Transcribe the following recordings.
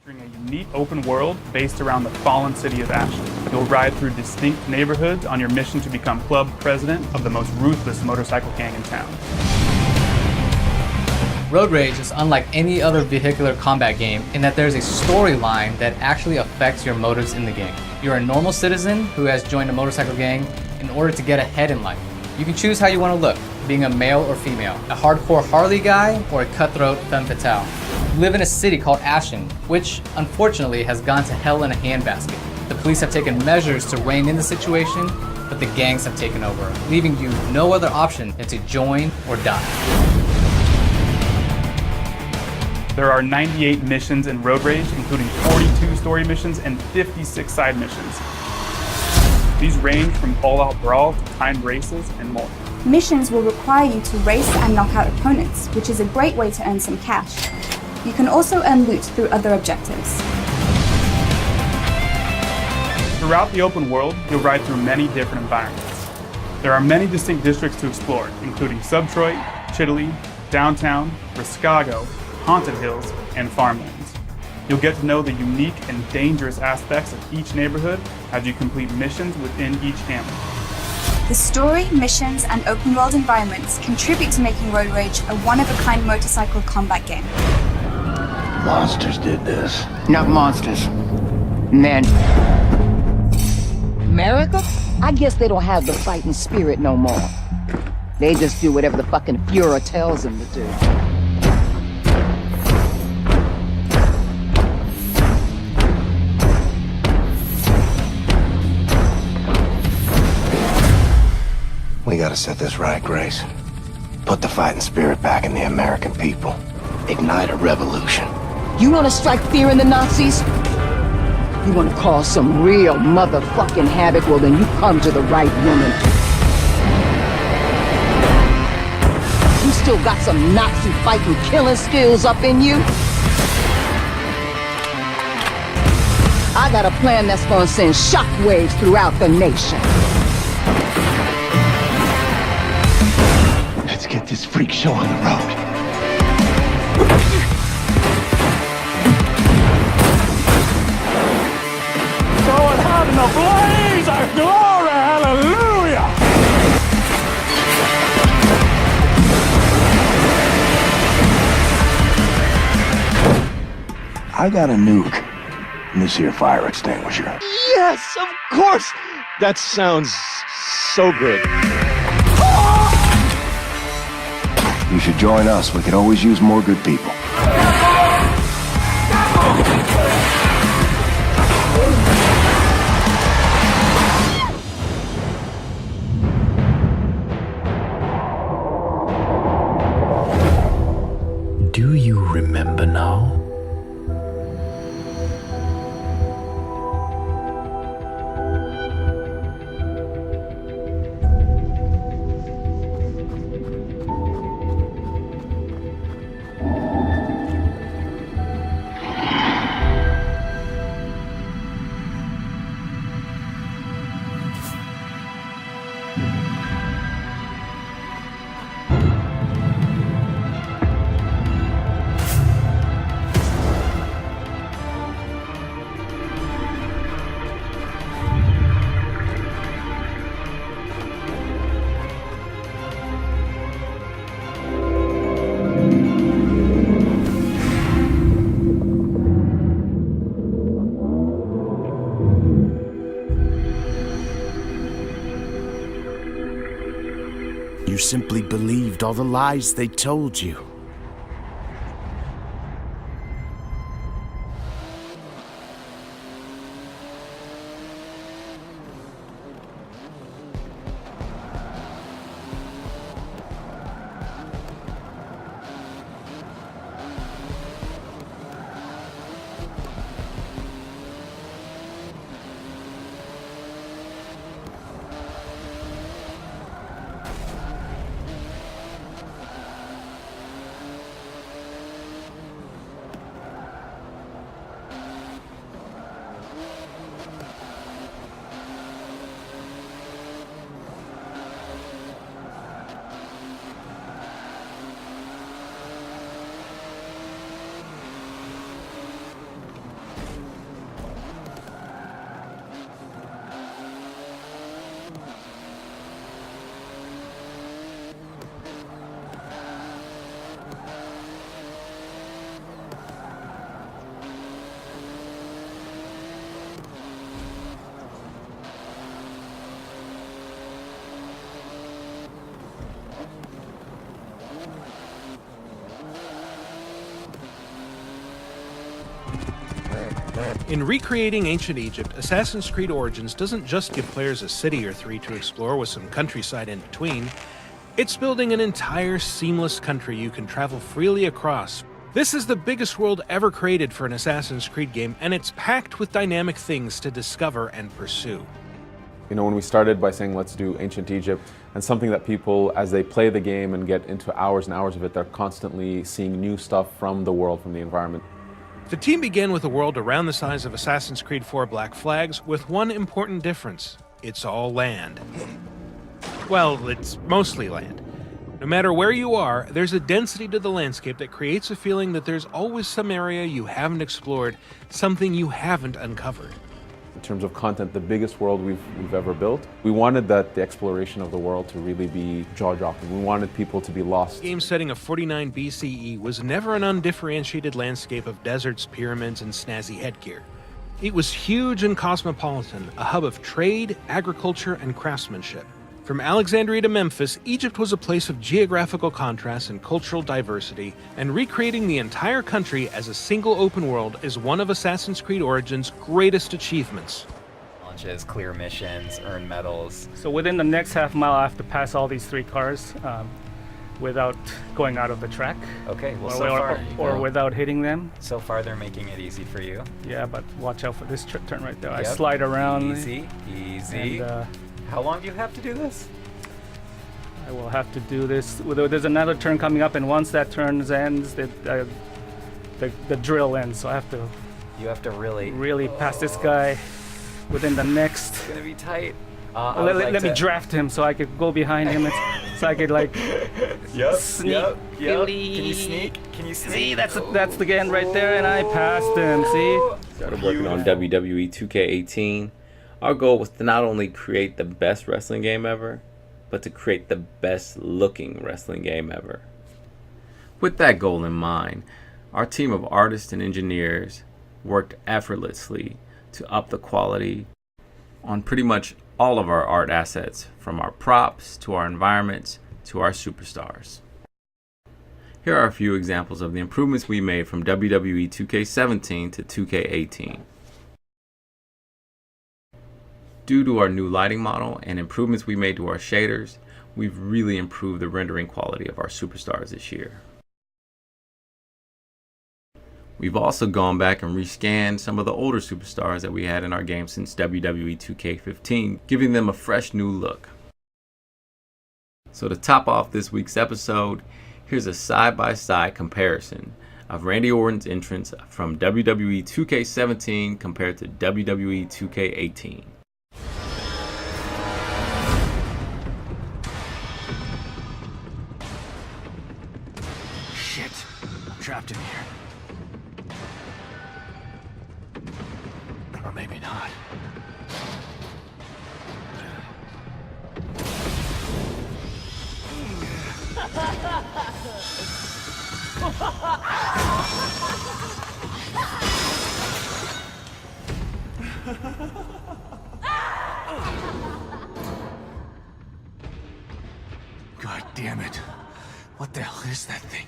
featuring a unique open world based around the fallen city of Ashland. You'll ride through distinct neighborhoods on your mission to become club president of the most ruthless motorcycle gang in town. Road Rage is unlike any other vehicular combat game in that there's a storyline that actually affects your motives in the game. You're a normal citizen who has joined a motorcycle gang in order to get ahead in life. You can choose how you want to look, being a male or female, a hardcore Harley guy or a cutthroat femme fatale. You live in a city called Ashland, which unfortunately has gone to hell in a handbasket. The police have taken measures to rein in the situation, but the gangs have taken over, leaving you no other option than to join or die. There are 98 missions in Road Rage, including 42 story missions and 56 side missions. These range from all-out brawl to timed races and more. Missions will require you to race and knock out opponents, which is a great way to earn some cash. You can also earn loot through other objectives. Throughout the open world, you'll ride through many different environments. There are many distinct districts to explore, including Subtroit, Chitaly, Downtown, Riscago, Haunted Hills, and Farmlands. You'll get to know the unique and dangerous aspects of each neighborhood as you complete missions within each hamlet. The story, missions, and open world environments contribute to making Road Rage a one-of-a-kind motorcycle combat game. Monsters did this. Not monsters. Men. America? I guess they don't have the fighting spirit no more. They just do whatever the fucking Fuhrer tells them to do. We gotta set this right, Grace. Put the fighting spirit back in the American people. Ignite a revolution. You wanna strike fear in the Nazis? You wanna cause some real motherfucking havoc? Well, then you come to the right woman. You still got some Nazi fighting killing skills up in you? I got a plan that's gonna send shockwaves throughout the nation. Let's get this freak show on the road. Going out in a blaze of glory, hallelujah! I got a nuke in this here fire extinguisher. Yes, of course! That sounds so good. You should join us. We could always use more good people. Do you remember now? You simply believed all the lies they told you. In recreating ancient Egypt, Assassin's Creed Origins doesn't just give players a city or three to explore with some countryside in between. It's building an entire seamless country you can travel freely across. This is the biggest world ever created for an Assassin's Creed game, and it's packed with dynamic things to discover and pursue. You know, when we started by saying let's do ancient Egypt, and something that people, as they play the game and get into hours and hours of it, they're constantly seeing new stuff from the world, from the environment. The team began with a world around the size of Assassin's Creed 4 Black Flags, with one important difference: it's all land. Well, it's mostly land. No matter where you are, there's a density to the landscape that creates a feeling that there's always some area you haven't explored, something you haven't uncovered. In terms of content, the biggest world we've ever built. We wanted the exploration of the world to really be jaw-dropping. We wanted people to be lost. The game setting of 49 BCE was never an undifferentiated landscape of deserts, pyramids, and snazzy headgear. It was huge and cosmopolitan, a hub of trade, agriculture, and craftsmanship. From Alexandria to Memphis, Egypt was a place of geographical contrast and cultural diversity, and recreating the entire country as a single open world is one of Assassin's Creed Origins' greatest achievements. Challenges, clear missions, earn medals. So within the next half mile, I have to pass all these 3 cars without going out of the track. Okay, well, or without hitting them. So far, they're making it easy for you. Yeah, but watch out for this turn right there. Yep. I slide around. Easy. And, how long do you have to do this? I will have to do this. There's another turn coming up, and once that turn ends, the drill ends. So I have to. You have to really pass this guy within the next. It's gonna be tight. Let me draft him so I could go behind him, so I could like sneak. Yep. Can you sneak? See, that's the end right there, and I passed him. See. Started working on WWE 2K18. Our goal was to not only create the best wrestling game ever, but to create the best looking wrestling game ever. With that goal in mind, our team of artists and engineers worked effortlessly to up the quality on pretty much all of our art assets, from our props to our environments to our superstars. Here are a few examples of the improvements we made from WWE 2K17 to 2K18. Due to our new lighting model and improvements we made to our shaders, we've really improved the rendering quality of our superstars this year. We've also gone back and rescanned some of the older superstars that we had in our game since WWE 2K15, giving them a fresh new look. So to top off this week's episode, here's a side-by-side comparison of Randy Orton's entrance from WWE 2K17 compared to WWE 2K18. Shit, I'm trapped in here. Or maybe not. God damn it. What the hell is that thing?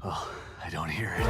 Oh, I don't hear it.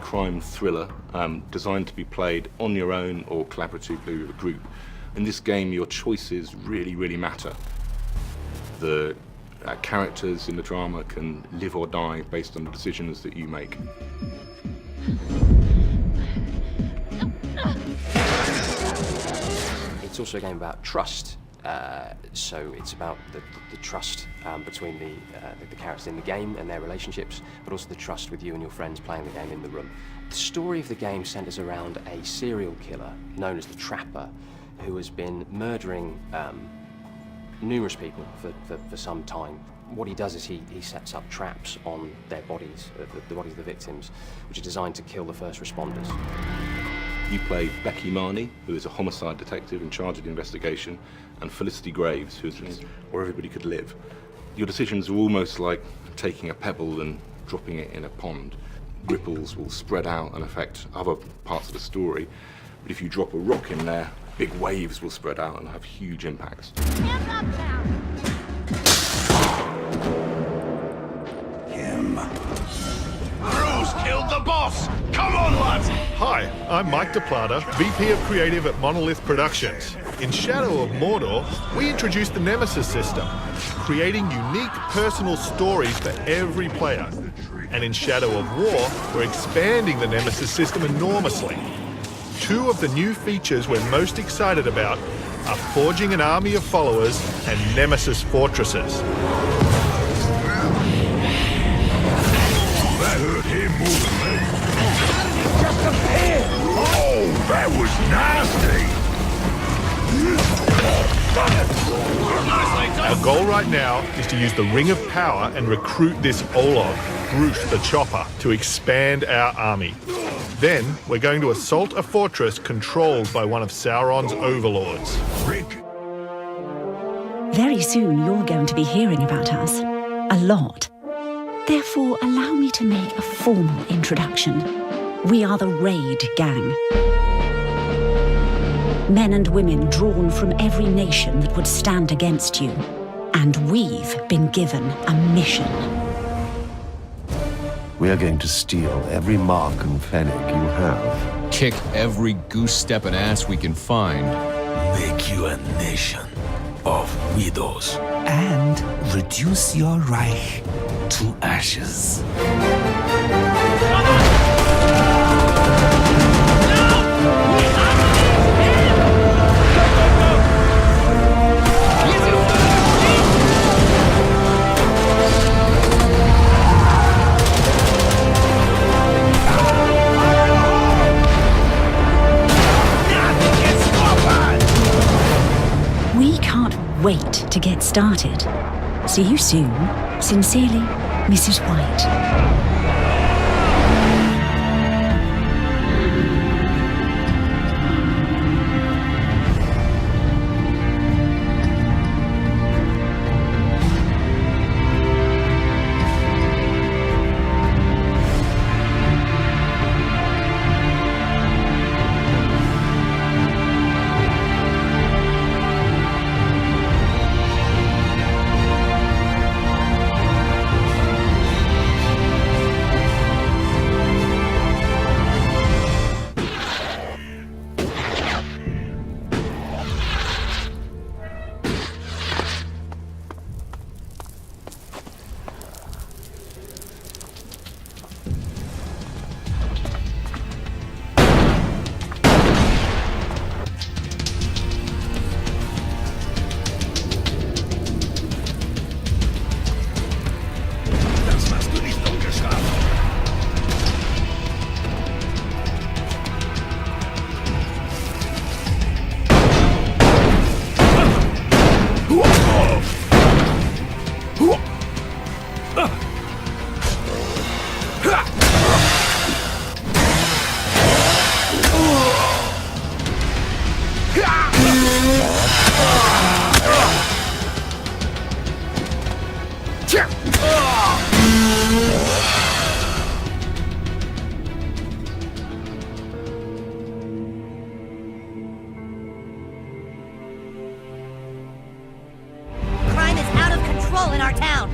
crime thriller designed to be played on your own or collaboratively with a group. In this game, your choices really matter. The characters in the drama can live or die based on the decisions that you make. It's also a game about trust. So it's about the trust between the characters in the game and their relationships, but also the trust with you and your friends playing the game in the room. The story of the game centers around a serial killer known as the Trapper, who has been murdering numerous people for some time. What he does is he sets up traps on their bodies, the bodies of the victims, which are designed to kill the first responders. You play Becky Marnie, who is a homicide detective in charge of the investigation, and Felicity Graves, who's where everybody could live. Your decisions are almost like taking a pebble and dropping it in a pond. Ripples will spread out and affect other parts of the story, but if you drop a rock in there, big waves will spread out and have huge impacts. Hands up now! Bruce killed the boss! Come on, lads! Hi, I'm Mike DePlata, VP of Creative at Monolith Productions. In Shadow of Mordor, we introduced the Nemesis system, creating unique personal stories for every player. And in Shadow of War, we're expanding the Nemesis system enormously. Two of the new features we're most excited about are Forging an Army of Followers and Nemesis Fortresses. That hurt him more than me. Just a pin! Oh, that was nasty! Our goal right now is to use the Ring of Power and recruit this Olog, Bruce the Chopper, to expand our army. Then, we're going to assault a fortress controlled by one of Sauron's overlords. Very soon you're going to be hearing about us. A lot. Therefore, allow me to make a formal introduction. We are the Raid Gang. Men and women drawn from every nation that would stand against you. And we've been given a mission. We are going to steal every mark and fennec you have. Kick every goose-stepping ass we can find. Make you a nation of widows. And reduce your Reich to ashes. We can't wait to get started. See you soon. Sincerely, Mrs. White. Crime is out of control in our town.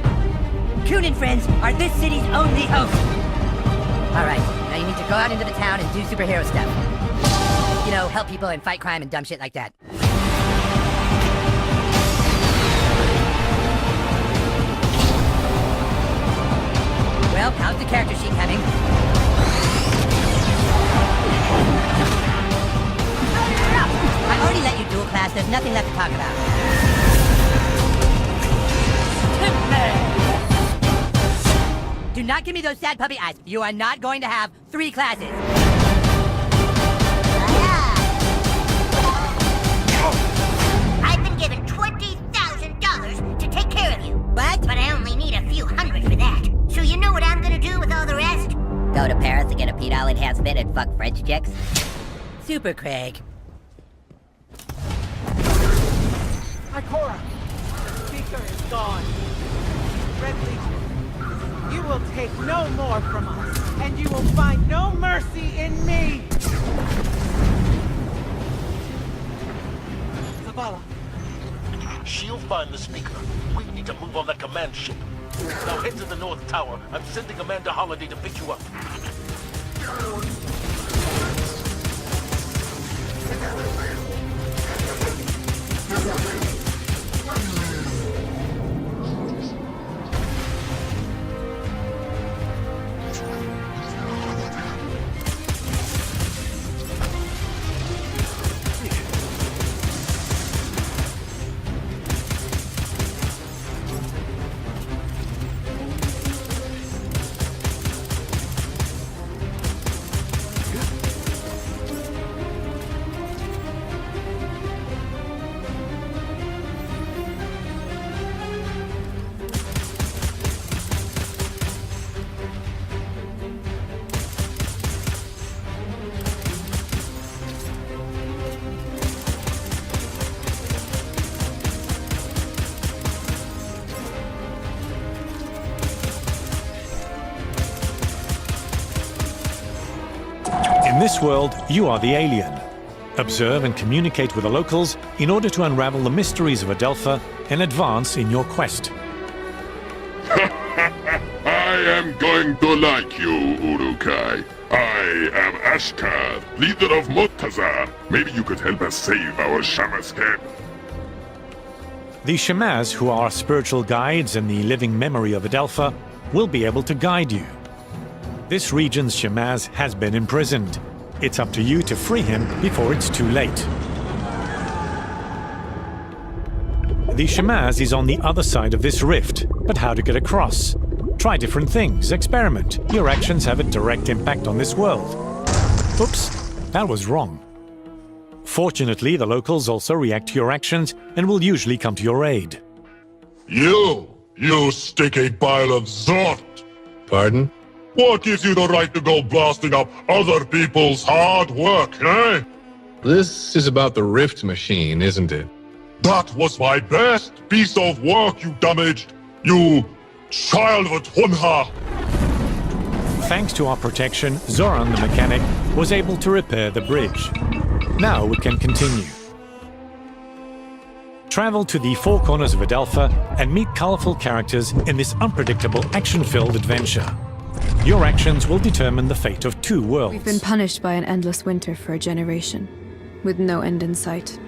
Coon and friends are this city's only hope. All right, now you need to go out into the town and do superhero stuff. You know, help people and fight crime and dumb shit like that. Well, how's the character sheet coming? I already let you dual class, there's nothing left to talk about. Do not give me those sad puppy eyes. You are not going to have 3 classes. I've been given $20,000 to take care of you. What? But I only need a few hundred for that. So you know what I'm gonna do with all the rest? Go to Paris to get a pedal enhancement and fuck French chicks? Super Craig. Ikora! The speaker is gone. Red Legion, you will take no more from us, and you will find no mercy in me! Zavala. She'll find the speaker. We need to move on that command ship. Now head to the North Tower. I'm sending Amanda Holiday to pick you up. In this world, you are the alien. Observe and communicate with the locals in order to unravel the mysteries of Adelpha and advance in your quest. I am going to like you, Urukai. I am Ashkar, leader of Murtaza. Maybe you could help us save our Shamas camp. The Shamaz, who are spiritual guides and the living memory of Adelpha, will be able to guide you. This region's Shamaz has been imprisoned. It's up to you to free him before it's too late. The Shamaz is on the other side of this rift, but how to get across? Try different things, experiment. Your actions have a direct impact on this world. Oops, that was wrong. Fortunately, the locals also react to your actions and will usually come to your aid. You sticky pile of zort! Pardon? What gives you the right to go blasting up other people's hard work, eh? This is about the Rift machine, isn't it? That was my best piece of work, you damaged, you child of a Tunha! Thanks to our protection, Zoran the mechanic was able to repair the bridge. Now we can continue. Travel to the four corners of Adelpha and meet colorful characters in this unpredictable action-filled adventure. Your actions will determine the fate of two worlds. We've been punished by an endless winter for a generation, with no end in sight.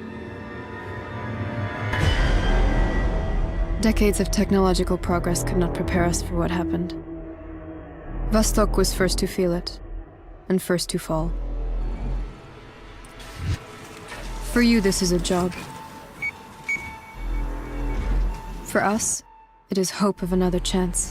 Decades of technological progress could not prepare us for what happened. Vostok was first to feel it, and first to fall. For you, this is a job. For us, it is hope of another chance.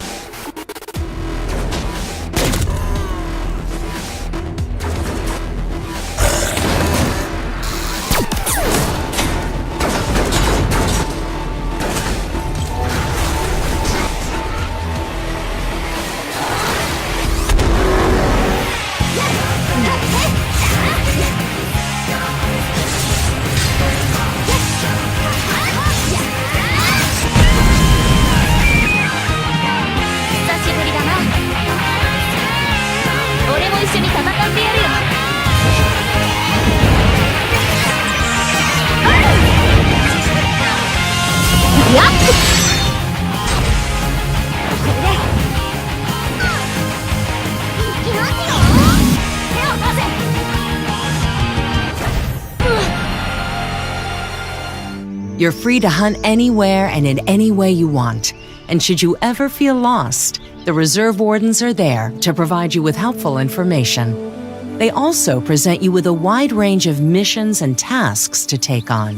You're free to hunt anywhere and in any way you want. And should you ever feel lost, the Reserve Wardens are there to provide you with helpful information. They also present you with a wide range of missions and tasks to take on,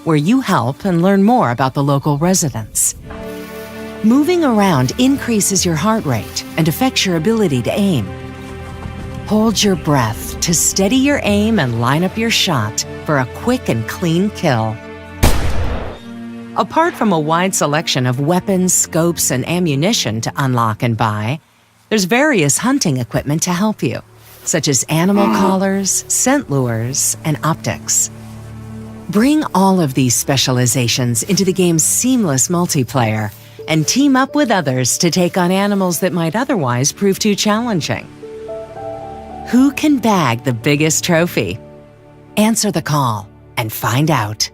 where you help and learn more about the local residents. Moving around increases your heart rate and affects your ability to aim. Hold your breath to steady your aim and line up your shot for a quick and clean kill. Apart from a wide selection of weapons, scopes, and ammunition to unlock and buy, there's various hunting equipment to help you, such as animal collars, scent lures, and optics. Bring all of these specializations into the game's seamless multiplayer and team up with others to take on animals that might otherwise prove too challenging. Who can bag the biggest trophy? Answer the call and find out.